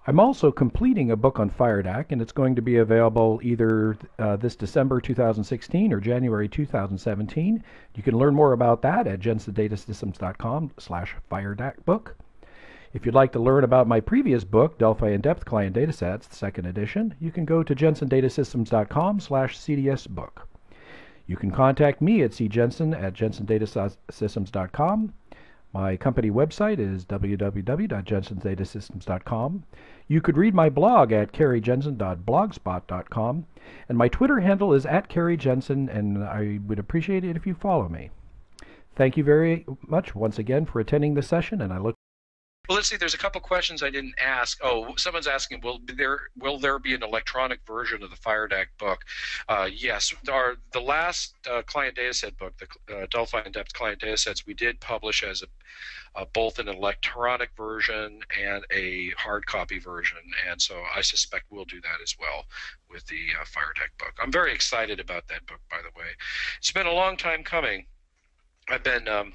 I'm also completing a book on FireDAC, and it's going to be available either this December 2016 or January 2017. You can learn more about that at jensendatasystems.com/FireDAC book. If you'd like to learn about my previous book, Delphi In Depth Client Datasets, the second edition, you can go to jensendatasystems.com/CDS book. You can contact me at cjensen@jensendatasystems.com. My company website is www.jensendatasystems.com. You could read my blog at caryjensen.blogspot.com, and my Twitter handle is @CaryJensen, and I would appreciate it if you follow me. Thank you very much once again for attending the session, and I look. Well, let's see. There's a couple questions I didn't ask. Oh, someone's asking, will there be an electronic version of the FireDAC book? Yes. The last client dataset book, the Delphi In Depth Client Datasets, we did publish as both an electronic version and a hard copy version, and so I suspect we'll do that as well with the FireDAC book. I'm very excited about that book, by the way. It's been a long time coming. I've been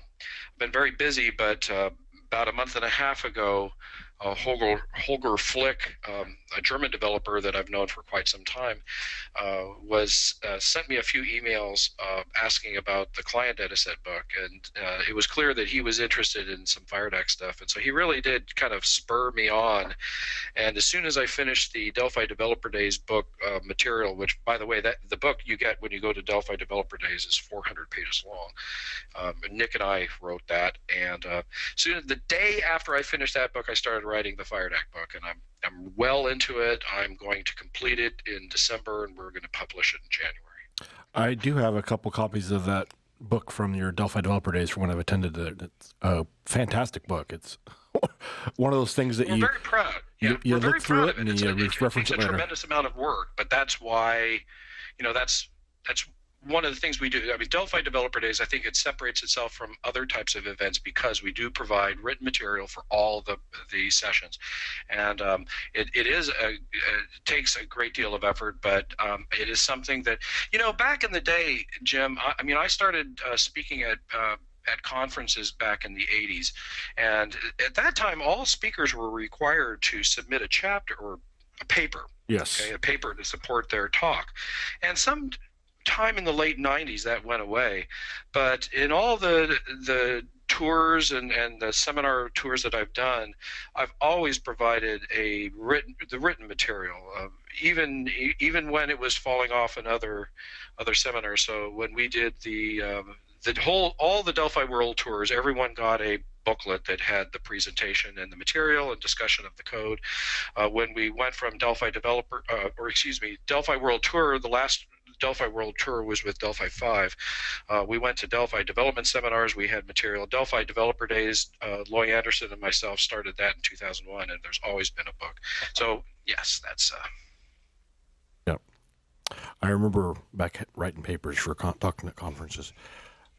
very busy, but about a month and a half ago, Holger Flick, a German developer that I've known for quite some time, sent me a few emails asking about the client dataset book, and it was clear that he was interested in some FireDAC stuff, and so he really did kind of spur me on. And as soon as I finished the Delphi Developer Days book material, which, by the way, the book you get when you go to Delphi Developer Days is 400 pages long. Nick and I wrote that, and soon the day after I finished that book, I started writing the FireDAC book, and I'm well into it. I'm going to complete it in December, and we're going to publish it in January. I do have a couple copies of that book from your Delphi Developer Days from when I've attended it. It's a fantastic book. It's one of those things that we're very proud. Yeah, you we're very look through proud it of it. and you reference it later. It's a tremendous amount of work, but that's why, that's one of the things we do. I mean, Delphi Developer Days, I think it separates itself from other types of events because we do provide written material for all the sessions, and it takes a great deal of effort, but it is something that, back in the day, Jim, I mean, I started speaking at conferences back in the 80s, and at that time, all speakers were required to submit a chapter or a paper. Yes. Okay, a paper to support their talk, and some time in the late 90s that went away, but in all the tours and the seminar tours that I've done, I've always provided the written material, even when it was falling off in other seminars. So when we did all the Delphi World tours, everyone got a booklet that had the presentation and the material and discussion of the code. When we went from Delphi Delphi World Tour, the last Delphi World Tour was with Delphi 5. We went to Delphi development seminars. We had material. Delphi Developer Days, Loy Anderson and myself started that in 2001, and there's always been a book. So, yes, that's... Yep. I remember back writing papers for talking at conferences.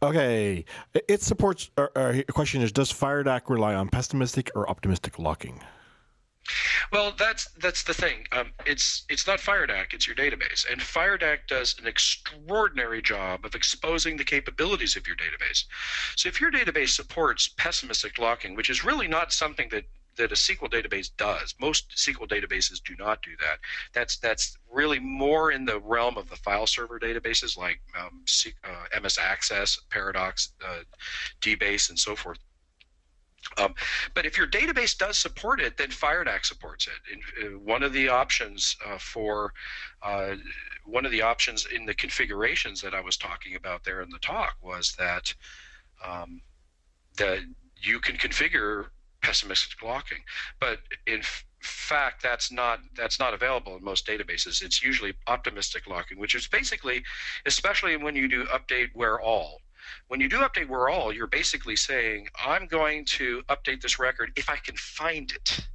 Okay. It supports... the question is, does FireDAC rely on pessimistic or optimistic locking? Well, that's the thing. It's not FireDAC, it's your database. And FireDAC does an extraordinary job of exposing the capabilities of your database. So if your database supports pessimistic locking, which is really not something that a SQL database does. Most SQL databases do not do that. That's really more in the realm of the file server databases like MS Access, Paradox, DBase, and so forth. But if your database does support it, then FireDAC supports it. One of the options in the configurations that I was talking about there in the talk was that you can configure pessimistic locking, but in fact that's not available in most databases. It's usually optimistic locking, which is basically, especially when you do update where all. When you do update where all, you're basically saying, I'm going to update this record if I can find it.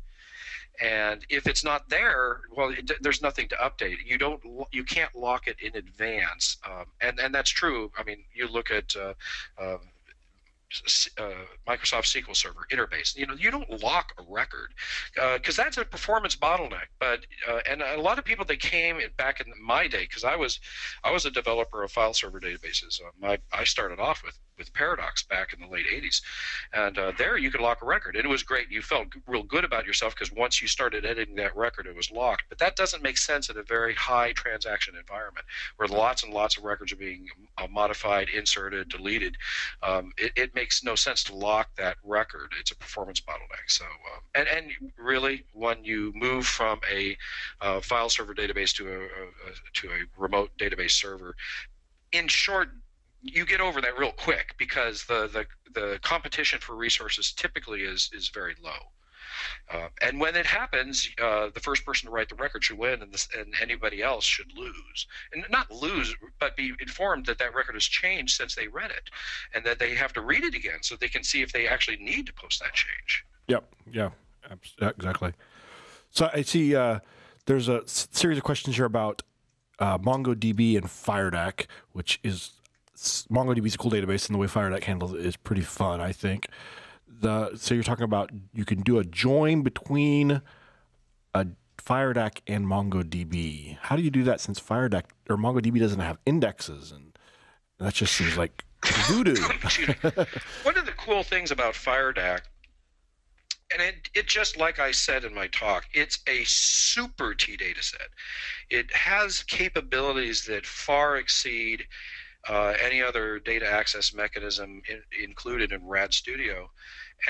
And if it's not there, well, there's nothing to update. You can't lock it in advance, and that's true. I mean, you look at Microsoft SQL Server interface. You don't lock a record because that's a performance bottleneck. But and a lot of people that came back in my day, because I was a developer of file server databases. I started off with Paradox back in the late 80s, and there you could lock a record, and it was great. You felt real good about yourself because once you started editing that record, it was locked. But that doesn't make sense in a very high transaction environment where lots and lots of records are being modified, inserted, deleted. It makes no sense to lock that record. It's a performance bottleneck. So, and really, when you move from a file server database to a remote database server, in short, you get over that real quick because the competition for resources typically is very low. And when it happens, the first person to write the record should win, and anybody else should lose. And not lose, but be informed that that record has changed since they read it, and that they have to read it again so they can see if they actually need to post that change. Yep. Yeah. Exactly. So I see there's a series of questions here about MongoDB and FireDAC, which is MongoDB is a cool database, and the way FireDAC handles it is pretty fun, I think. So you're talking about you can do a join between a FireDAC and MongoDB. How do you do that since FireDAC or MongoDB doesn't have indexes, and that just seems like voodoo. One of the cool things about FireDAC, and it just like I said in my talk, it's a super T data set. It has capabilities that far exceed any other data access mechanism included in RAD Studio.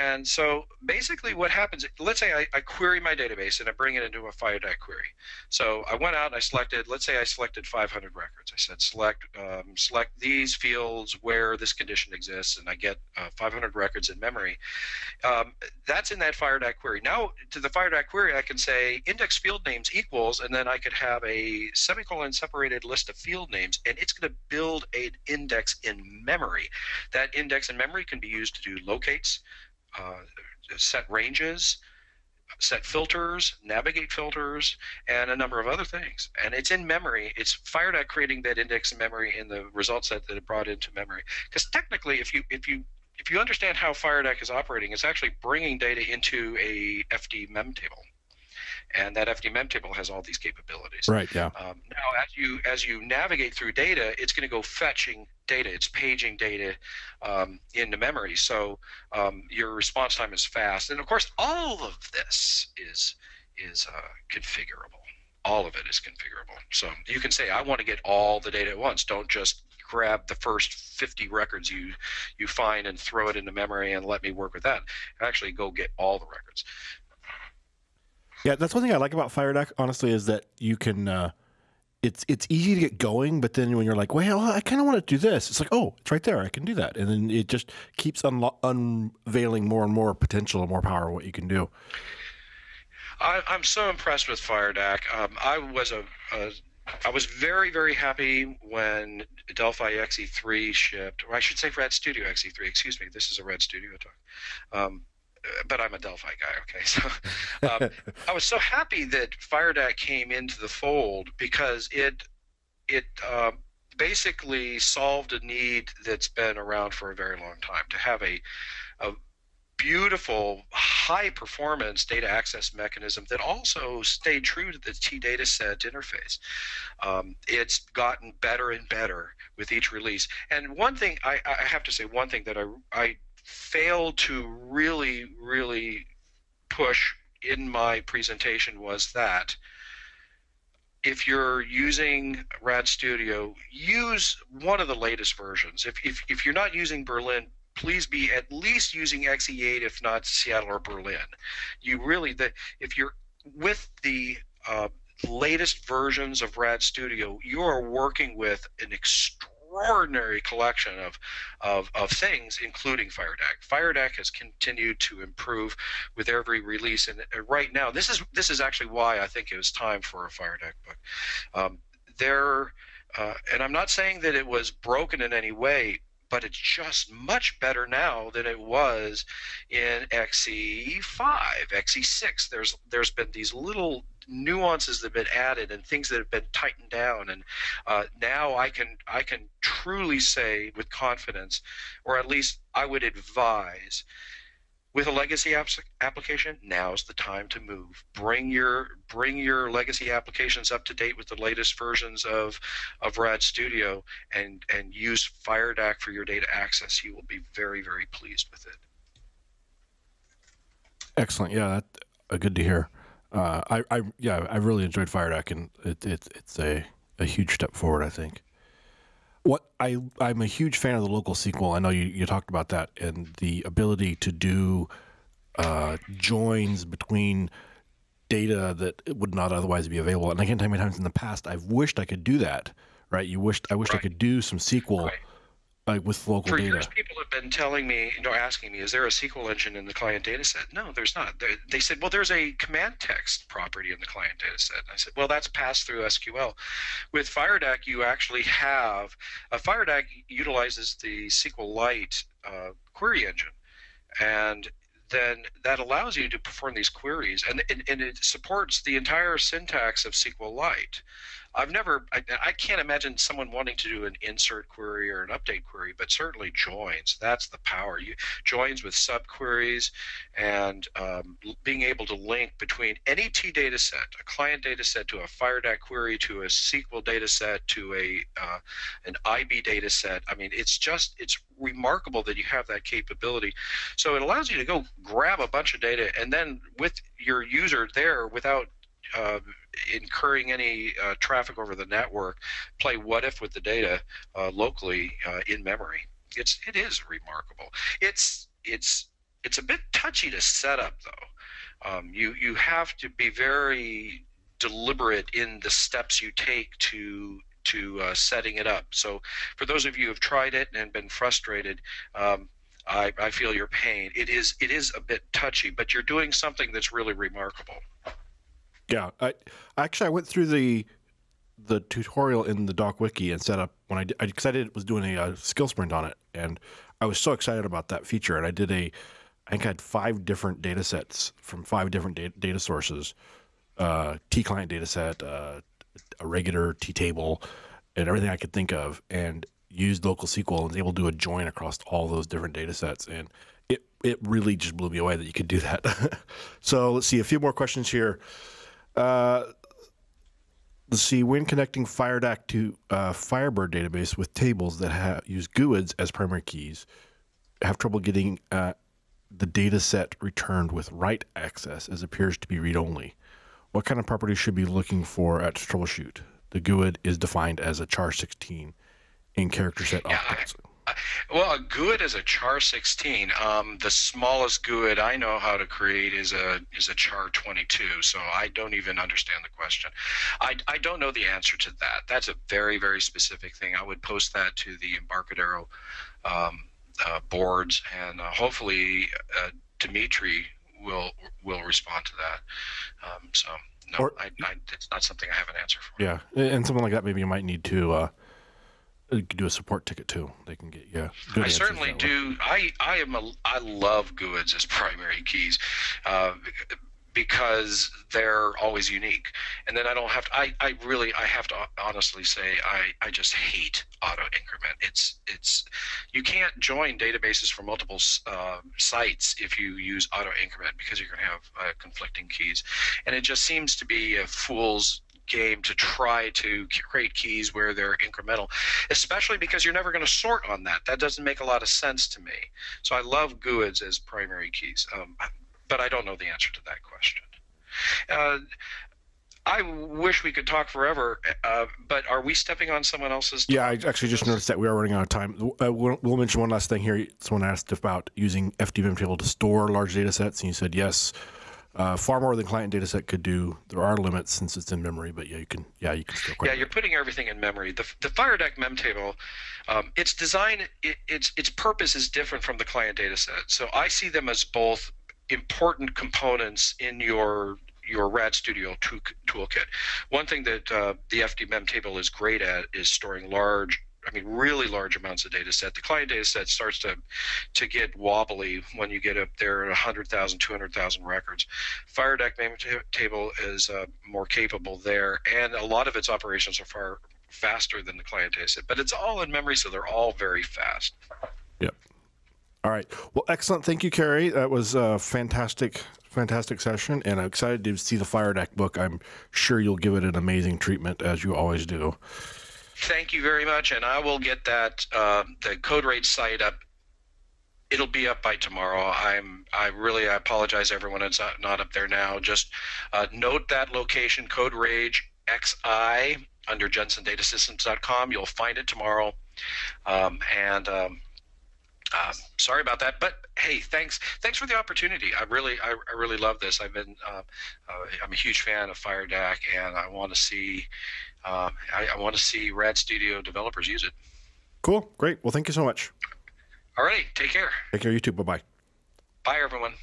And so basically what happens, let's say I query my database and I bring it into a FireDAC query. So I went out and I selected, let's say I selected 500 records. I said select these fields where this condition exists, and I get 500 records in memory. That's in that FireDAC query. Now to the FireDAC query I can say index field names equals, and then I could have a semicolon separated list of field names, and it's going to build an index in memory. That index in memory can be used to do locates, set ranges, set filters, navigate filters, and a number of other things. And it's in memory. It's FireDAC creating that index in memory in the result set that it brought into memory. Because technically, if you understand how FireDAC is operating, it's actually bringing data into a FD mem table. And that FD mem table has all these capabilities. Right. Yeah. Now, as you navigate through data, it's going to go fetching data. It's paging data into memory. So your response time is fast. And of course, all of this is configurable. All of it is configurable. So you can say, I want to get all the data at once. Don't just grab the first 50 records you find and throw it into memory and let me work with that. Actually, go get all the records. Yeah, that's one thing I like about FireDAC, honestly, is that you can, it's easy to get going, but then when you're like, well, I kind of want to do this, it's like, oh, it's right there, I can do that. And then it just keeps unveiling more and more potential and more power of what you can do. I'm so impressed with FireDAC. I was very, very happy when Delphi XE3 shipped, or I should say RAD Studio XE3, excuse me, this is a RAD Studio talk. But I'm a Delphi guy, okay? So I was so happy that FireDAC came into the fold because it basically solved a need that's been around for a very long time, to have a beautiful, high-performance data access mechanism that also stayed true to the T-data set interface. It's gotten better and better with each release. And one thing, I have to say, one thing that I failed to really push in my presentation was that if you're using RAD Studio, use one of the latest versions. If you're not using Berlin, please be at least using XE8, if not Seattle or Berlin. If you're with the latest versions of RAD Studio, you are working with an extraordinary collection of things, including FireDAC. FireDAC has continued to improve with every release, and right now, this is actually why I think it was time for a FireDAC book. And I'm not saying that it was broken in any way, but it's just much better now than it was in XE5, XE6. There's been these little nuances that have been added and things that have been tightened down, and now I can truly say with confidence, or at least I would advise, with a legacy application, now's the time to move. Bring your legacy applications up to date with the latest versions of RAD Studio, and use FireDAC for your data access. You will be very, very pleased with it. Excellent. Yeah, that good to hear. I really enjoyed FireDAC, and it's a huge step forward, I think. I'm a huge fan of the local SQL. I know you talked about that, and the ability to do joins between data that would not otherwise be available. And I can't tell you how many times in the past I've wished I could do that. Right? I wished I could do some SQL with local data. For years, people have been telling me, asking me, is there a SQL engine in the client data set? No, there's not. They said, well, there's a command text property in the client data set. And I said, well, that's passed through SQL. With FireDAC, you actually have FireDAC utilizes the SQLite query engine, and then that allows you to perform these queries, and it supports the entire syntax of SQLite. I can't imagine someone wanting to do an insert query or an update query, but certainly joins. That's the power. Joins with subqueries, and being able to link between any T data set, a client data set, to a FireDAC query, to a SQL data set, to an IB data set. I mean, it's remarkable that you have that capability. So it allows you to go grab a bunch of data, and then with your user there, without incurring any traffic over the network, play what if with the data locally in memory. It is remarkable. It's a bit touchy to set up, though. You have to be very deliberate in the steps you take to setting it up. So for those of you who have tried it and been frustrated, I feel your pain. It is a bit touchy, but you're doing something that's really remarkable. Yeah, I went through the tutorial in the doc wiki and set up when I was doing a skill sprint on it, and I was so excited about that feature. And I think I had 5 different data sets from 5 different data sources, T client data set, a regular T table, and everything I could think of, and used local SQL and was able to do a join across all those different data sets. And it really just blew me away that you could do that. So let's see, a few more questions here. Let's see, when connecting FireDAC to Firebird database with tables that use GUIDs as primary keys, have trouble getting the data set returned with write access, as appears to be read-only. What kind of properties should be looking for at troubleshoot? The GUID is defined as a char 16 in character set objects. Well, a GUID is a char 16. The smallest GUID I know how to create is a char 22. So I don't even understand the question. I don't know the answer to that. That's a very, very specific thing. I would post that to the Embarcadero boards, and hopefully Dimitri will respond to that. So no, it's not something I have an answer for. Yeah, and something like that, maybe you might need to do a support ticket too. They can get I certainly do. I love GUIDs as primary keys because they're always unique, and then I don't have to. I have to honestly say I just hate auto increment. It's you can't join databases from multiple sites if you use auto increment, because you're going to have conflicting keys, and it just seems to be a fool's game to try to create keys where they're incremental, especially because you're never going to sort on that. That doesn't make a lot of sense to me. So I love GUIDs as primary keys, but I don't know the answer to that question. I wish we could talk forever, but are we stepping on someone else's time? Yeah, I actually just noticed that we are running out of time. We'll mention one last thing here. Someone asked about using FDMM table to store large data sets, and you said yes. Far more than client data set could do. There are limits since it's in memory, but you can still quite. Yeah, you're putting everything in memory. The FireDAC mem table, its design, its purpose is different from the client data set. So I see them as both important components in your RAD Studio toolkit. One thing that the FD mem table is great at is storing large really large amounts of data set. The client data set starts to get wobbly when you get up there at 100,000, 200,000 records. FireDAC main table is more capable there, and a lot of its operations are far faster than the client data set, but it's all in memory, so they're all very fast. Yep. All right. Well, excellent. Thank you, Cary. That was a fantastic session, and I'm excited to see the FireDAC book. I'm sure you'll give it an amazing treatment, as you always do. Thank you very much, and I will get that the CodeRage site up. It'll be up by tomorrow. I apologize, everyone. It's not up there now. Just note that location, CodeRageXI, under JensenDataSystems.com. You'll find it tomorrow. Sorry about that, but hey, thanks for the opportunity. I really love this. I'm a huge fan of FireDAC, and I want to see RAD Studio developers use it. Cool, great. Well, thank you so much. All right, take care. Take care, you too. Bye-bye. Bye, everyone.